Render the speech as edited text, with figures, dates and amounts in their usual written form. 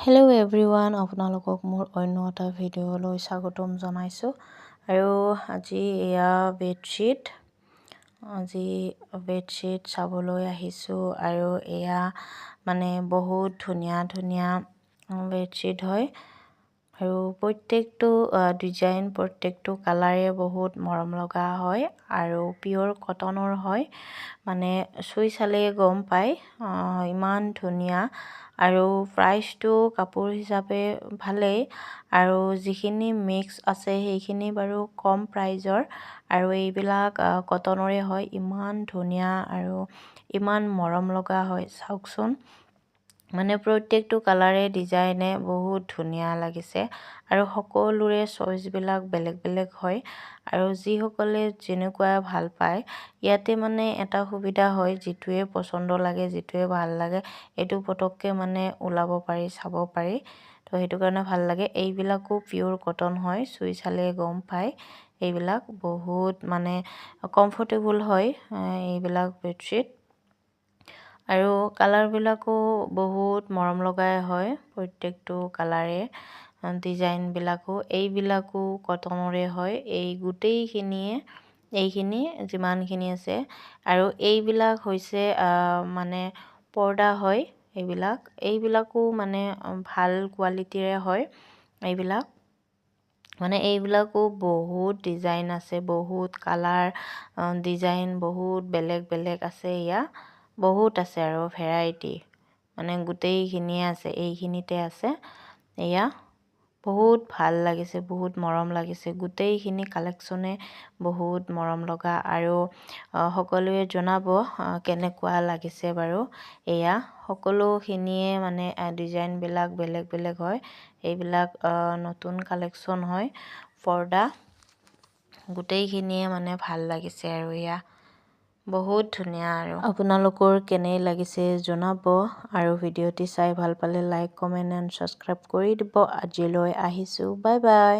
Hello' everyone, আপোনালোকক মোৰ অন্য এটা ভিডিঅ'লৈ স্বাগতম জনাইছোঁ। আৰু আজি এয়া বেডশ্বীট চাবলৈ আহিছোঁ। আৰু এয়া মানে বহুত ধুনীয়া ধুনীয়া বেডশ্বীট হয়। আৰু প্ৰত্যেকটো ডিজাইন, প্ৰত্যেকটো কালাৰে বহুত মৰম লগা হয় আৰু পিয়'ৰ কটনৰ হয়। মানে চুই চালেই গম পায় ইমান ধুনীয়া। আৰু প্ৰাইচটো কাপোৰ হিচাপে ভালেই, আৰু যিখিনি মিক্স আছে সেইখিনি বাৰু কম প্ৰাইজৰ। আৰু এইবিলাক কটনৰে হয়। ইমান ধুনীয়া আৰু ইমান মৰম লগা হয়, চাওকচোন। মানে প্ৰত্যেকটো কালাৰে ডিজাইনে বহুত ধুনীয়া লাগিছে। আৰু সকলোৰে চইচবিলাক বেলেগ বেলেগ হয়। আৰু যিসকলে যেনেকুৱা ভাল পায়, ইয়াতে মানে এটা সুবিধা হয়, যিটোৱে পচন্দ লাগে, যিটোৱে ভাল লাগে, এইটো পটককৈ মানে ওলাব পাৰি, চাব পাৰি। তো সেইটো কাৰণে ভাল লাগে। এইবিলাকো পিয়'ৰ কটন হয়, চুই চালে গম পায়। এইবিলাক বহুত মানে কমফৰ্টেবল হয় এইবিলাক বেডশ্বীট। আৰু কালাৰবিলাকো বহুত মৰম লগাই হয়, প্ৰত্যেকটো কালাৰে। ডিজাইনবিলাকো এইবিলাকো কটনৰে হয়। এইখিনি যিমানখিনি আছে। আৰু এইবিলাক হৈছে মানে পৰ্দা হয়। এইবিলাকো মানে ভাল কোৱালিটিৰে হয়। এইবিলাকো বহুত ডিজাইন আছে, বহুত কালাৰ ডিজাইন বহুত বেলেগ বেলেগ আছে। বহুত আছে আৰু ভেৰাইটি মানে গোটেইখিনিয়ে আছে, এইখিনিতে আছে। এয়া বহুত ভাল লাগিছে, বহুত মৰম লাগিছে। গোটেইখিনি কালেকশ্যনে বহুত মৰম লগা। আৰু সকলোৱে জনাব কেনেকুৱা লাগিছে বাৰু। এয়া সকলোখিনিয়ে মানে ডিজাইনবিলাক বেলেগ বেলেগ হয়। এইবিলাক নতুন কালেকশ্যন হয়, পৰ্দা। গোটেইখিনিয়ে মানে ভাল লাগিছে। আৰু এয়া বহুত ধুনীয়া। আৰু আপোনালোকৰ কেনে লাগিছে জনাব। আৰু ভিডিঅ'টি চাই ভাল পালে লাইক, কমেণ্ট এণ্ড ছাবস্ক্ৰাইব কৰি দিব। আজিলৈ আহিছোঁ, বাই বাই।